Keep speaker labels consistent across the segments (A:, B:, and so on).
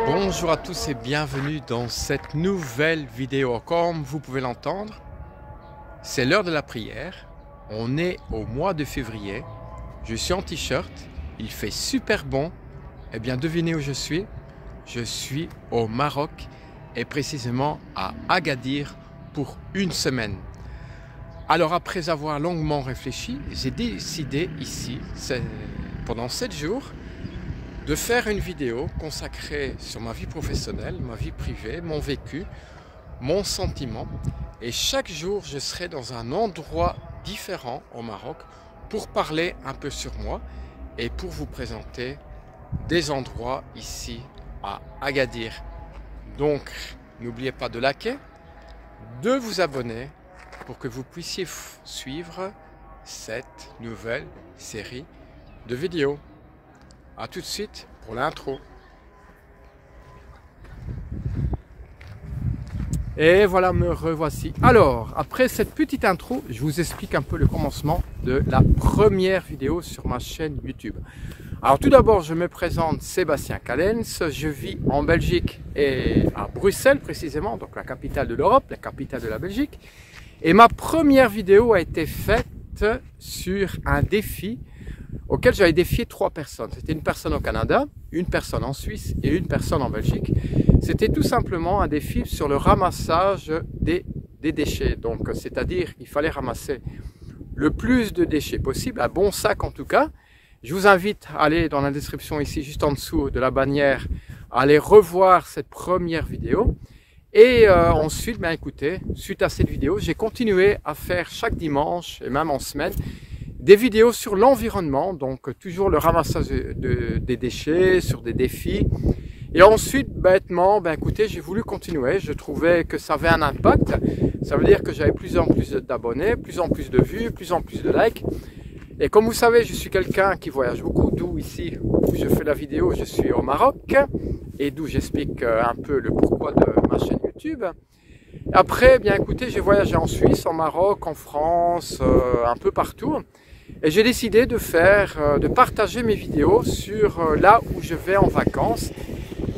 A: Bonjour à tous et bienvenue dans cette nouvelle vidéo. Comme vous pouvez l'entendre, c'est l'heure de la prière. On est au mois de février. Je suis en t-shirt. Il fait super bon. Eh bien, devinez où je suis. Je suis au Maroc et précisément à Agadir pour une semaine. Alors, après avoir longuement réfléchi, j'ai décidé ici, pendant 7 jours, de faire une vidéo consacrée sur ma vie professionnelle, ma vie privée, mon vécu, mon sentiment. Et chaque jour, je serai dans un endroit différent au Maroc pour parler un peu sur moi et pour vous présenter des endroits ici à Agadir. Donc, n'oubliez pas de liker, de vous abonner pour que vous puissiez suivre cette nouvelle série de vidéos. A tout de suite pour l'intro. Et voilà, me revoici. Alors, après cette petite intro, je vous explique un peu le commencement de la première vidéo sur ma chaîne YouTube. Alors tout d'abord, je me présente Sébastien Callens. Je vis en Belgique et à Bruxelles précisément, donc la capitale de l'Europe, la capitale de la Belgique. Et ma première vidéo a été faite sur un défi auquel j'avais défié 3 personnes. C'était une personne au Canada, une personne en Suisse et une personne en Belgique. C'était tout simplement un défi sur le ramassage des déchets. Donc, c'est-à-dire qu'il fallait ramasser le plus de déchets possible, un bon sac en tout cas. Je vous invite à aller dans la description ici, juste en dessous de la bannière, à aller revoir cette première vidéo. Et ensuite, bien écoutez, suite à cette vidéo, j'ai continué à faire chaque dimanche et même en semaine des vidéos sur l'environnement, donc toujours le ramassage des déchets, sur des défis. Et ensuite, bêtement, ben écoutez, j'ai voulu continuer. Je trouvais que ça avait un impact. Ça veut dire que j'avais plus en plus d'abonnés, plus en plus de vues, plus en plus de likes. Et comme vous savez, je suis quelqu'un qui voyage beaucoup, d'où ici où je fais la vidéo, je suis au Maroc et d'où j'explique un peu le pourquoi de ma chaîne YouTube. Après, bien écoutez, j'ai voyagé en Suisse, en Maroc, en France, un peu partout. Et j'ai décidé de partager mes vidéos sur là où je vais en vacances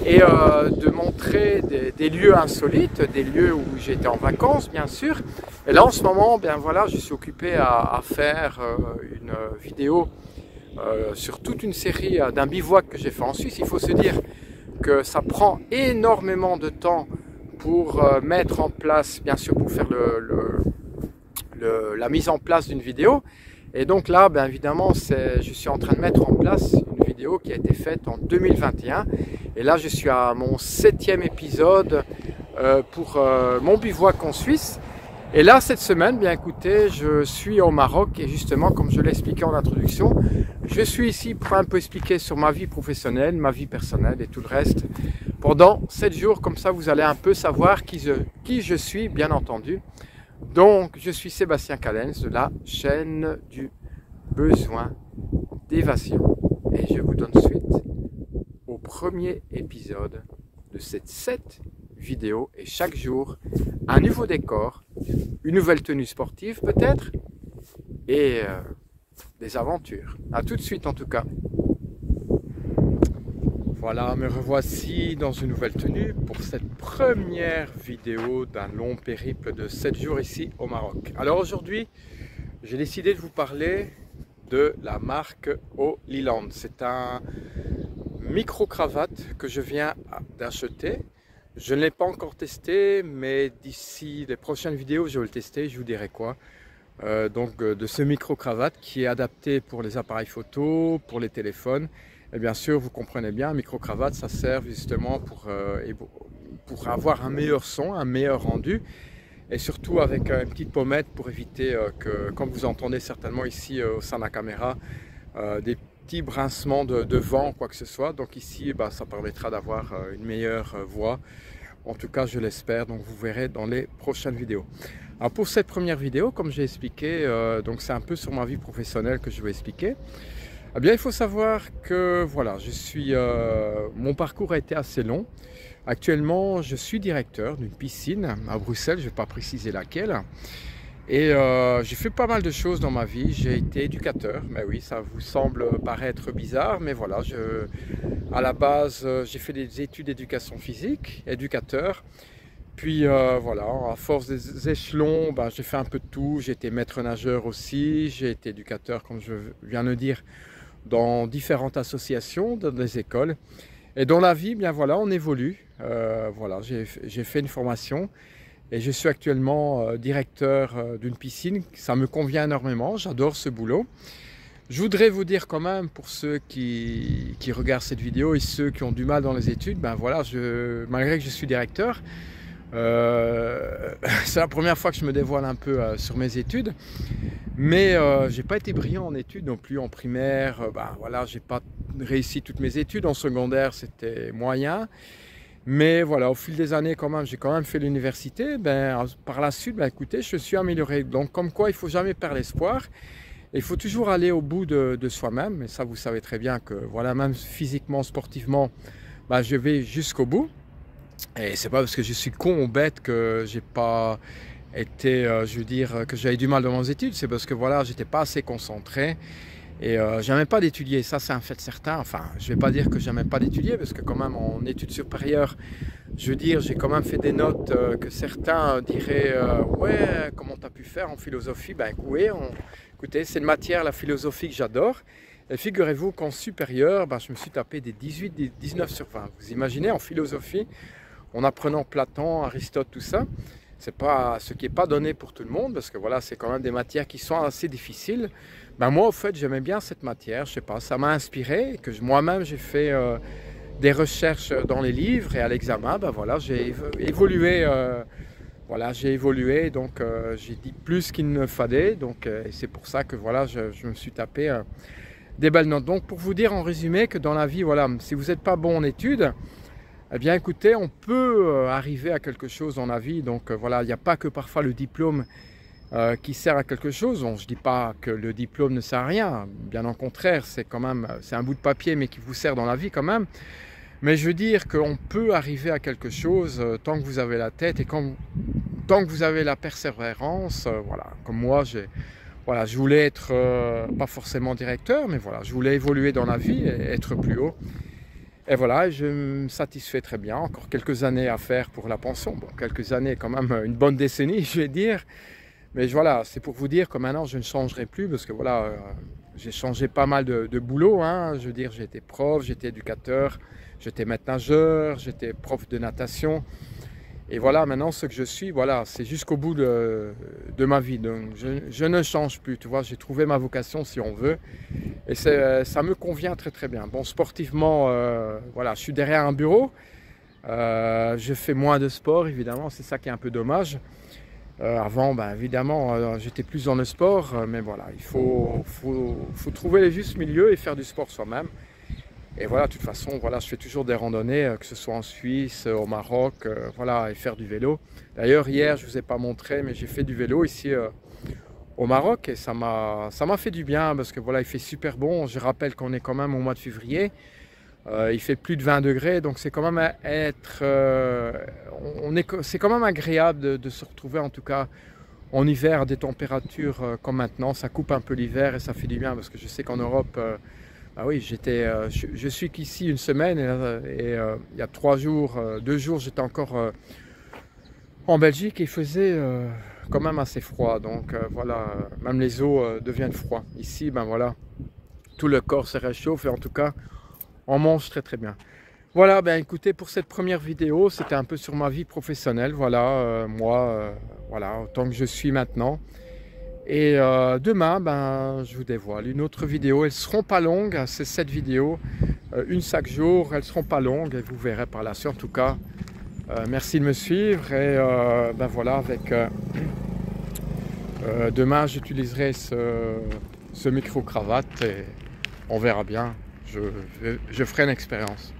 A: et de montrer des lieux insolites, des lieux où j'ai été en vacances, bien sûr. Et là, en ce moment, bien voilà, je suis occupé à faire une vidéo sur toute une série d'un bivouac que j'ai fait en Suisse. Il faut se dire que ça prend énormément de temps pour mettre en place, bien sûr, pour faire la mise en place d'une vidéo. Et donc là, bien évidemment, je suis en train de mettre en place une vidéo qui a été faite en 2021. Et là, je suis à mon 7e épisode pour mon bivouac en Suisse. Et là, cette semaine, bien écoutez, je suis au Maroc. Et justement, comme je l'ai expliqué en introduction, je suis ici pour un peu expliquer sur ma vie professionnelle, ma vie personnelle et tout le reste. Pendant 7 jours, comme ça, vous allez un peu savoir qui je suis, bien entendu. Donc, je suis Sébastien Callens de la chaîne du besoin d'évasion. Et je vous donne suite au premier épisode de cette 7 vidéos. Et chaque jour, un nouveau décor, une nouvelle tenue sportive peut-être, et des aventures. A tout de suite en tout cas. Voilà, me revoici dans une nouvelle tenue pour cette première vidéo d'un long périple de 7 jours ici au Maroc. Alors aujourd'hui, j'ai décidé de vous parler de la marque Holyland. C'est un micro-cravate que je viens d'acheter. Je ne l'ai pas encore testé, mais d'ici les prochaines vidéos, je vais le tester, je vous dirai quoi. Donc de ce micro-cravate qui est adapté pour les appareils photo, pour les téléphones. Et bien sûr, vous comprenez bien, un micro-cravate, ça sert justement pour avoir un meilleur son, un meilleur rendu. Et surtout avec une petite pommette pour éviter que, comme vous entendez certainement ici au sein de la caméra, des petits brincements de vent, quoi que ce soit. Donc ici, ça permettra d'avoir une meilleure voix. En tout cas, je l'espère. Donc vous verrez dans les prochaines vidéos. Alors pour cette première vidéo, comme j'ai expliqué, donc c'est un peu sur ma vie professionnelle que je vais expliquer. Eh bien, il faut savoir que voilà, mon parcours a été assez long. Actuellement, je suis directeur d'une piscine à Bruxelles, je ne vais pas préciser laquelle. Et j'ai fait pas mal de choses dans ma vie. J'ai été éducateur, mais oui, ça vous semble paraître bizarre, mais voilà, à la base, j'ai fait des études d'éducation physique, éducateur. Puis voilà, à force des échelons, ben, j'ai fait un peu de tout. J'ai été maître nageur aussi, j'ai été éducateur, comme je viens de le dire, dans différentes associations, dans des écoles. Et dans la vie, bien voilà, on évolue. Voilà, j'ai fait une formation et je suis actuellement directeur d'une piscine. Ça me convient énormément, j'adore ce boulot. Je voudrais vous dire quand même, pour ceux qui regardent cette vidéo et ceux qui ont du mal dans les études, ben voilà, malgré que je suis directeur, c'est la première fois que je me dévoile un peu sur mes études, mais j'ai pas été brillant en études non plus en primaire. Ben voilà, j'ai pas réussi toutes mes études. En secondaire, c'était moyen, mais voilà, au fil des années quand même, j'ai quand même fait l'université. Ben par la suite, ben écoutez, je suis amélioré. Donc comme quoi, il faut jamais perdre l'espoir. Il faut toujours aller au bout de soi-même. Et ça, vous savez très bien que voilà, même physiquement, sportivement, ben, je vais jusqu'au bout. Et c'est pas parce que je suis con ou bête que j'ai pas été, je veux dire, que j'avais du mal dans mes études. C'est parce que voilà, j'étais pas assez concentré et j'aimais pas d'étudier. Ça, c'est un fait certain. Enfin, je vais pas dire que j'aimais pas d'étudier parce que quand même en études supérieures, je veux dire, j'ai quand même fait des notes que certains diraient ouais, comment tu as pu faire en philosophie? Ben oui, écoutez, c'est une matière, la philosophie, que j'adore. Et figurez-vous qu'en supérieur, ben, je me suis tapé des 18, des 19 sur 20. Vous imaginez, en philosophie, en apprenant Platon, Aristote, tout ça, c'est pas ce qui n'est pas donné pour tout le monde, parce que voilà, c'est quand même des matières qui sont assez difficiles. Ben moi, au fait, j'aimais bien cette matière, je sais pas, ça m'a inspiré, que moi-même, j'ai fait des recherches dans les livres, et à l'examen, ben voilà, j'ai évolué, donc j'ai dit plus qu'il ne fallait, donc c'est pour ça que voilà, je me suis tapé des belles notes. Donc pour vous dire en résumé que dans la vie, voilà, si vous n'êtes pas bon en études, eh bien écoutez, on peut arriver à quelque chose dans la vie. Donc voilà, il n'y a pas que parfois le diplôme qui sert à quelque chose. Bon, je ne dis pas que le diplôme ne sert à rien, bien au contraire, c'est un bout de papier mais qui vous sert dans la vie quand même. Mais je veux dire qu'on peut arriver à quelque chose tant que vous avez la tête et tant que vous avez la persévérance. Voilà, comme moi, voilà, je voulais être, pas forcément directeur, mais voilà, je voulais évoluer dans la vie et être plus haut. Et voilà, je me satisfais très bien. Encore quelques années à faire pour la pension. Bon, quelques années, quand même une bonne décennie, je vais dire. Mais voilà, c'est pour vous dire que maintenant, je ne changerai plus parce que voilà, j'ai changé pas mal de boulot. Hein. Je veux dire, j'ai été prof, j'étais éducateur, j'étais maître nageur, j'étais prof de natation. Et voilà, maintenant, ce que je suis, voilà, c'est jusqu'au bout de ma vie. Donc, je ne change plus, tu vois, j'ai trouvé ma vocation, si on veut. Et ça me convient très, très bien. Bon, sportivement, voilà, je suis derrière un bureau. Je fais moins de sport, évidemment, c'est ça qui est un peu dommage. Avant, ben, évidemment, j'étais plus dans le sport, mais voilà, il faut trouver le juste milieu et faire du sport soi-même. Et voilà, de toute façon, voilà, je fais toujours des randonnées, que ce soit en Suisse, au Maroc, voilà, et faire du vélo. D'ailleurs, hier, je ne vous ai pas montré, mais j'ai fait du vélo ici au Maroc et ça m'a fait du bien parce que voilà, il fait super bon. Je rappelle qu'on est quand même au mois de février, il fait plus de 20 degrés, donc c'est quand même c'est quand même agréable de se retrouver en tout cas en hiver à des températures comme maintenant. Ça coupe un peu l'hiver et ça fait du bien parce que je sais qu'en Europe, ah oui, je suis qu'ici une semaine et il y a 2 jours, j'étais encore en Belgique et il faisait quand même assez froid. Donc voilà, même les eaux deviennent froides. Ici, ben voilà, tout le corps se réchauffe et en tout cas, on mange très très bien. Voilà, ben écoutez, pour cette première vidéo, c'était un peu sur ma vie professionnelle. Voilà, moi, voilà, autant que je suis maintenant. Et demain, ben, je vous dévoile une autre vidéo. Elles ne seront pas longues, c'est 7 vidéos, une chaque jour. Elles ne seront pas longues et vous verrez par la suite. En tout cas, merci de me suivre. Et ben voilà, demain, j'utiliserai ce micro-cravate et on verra bien. Je ferai une expérience.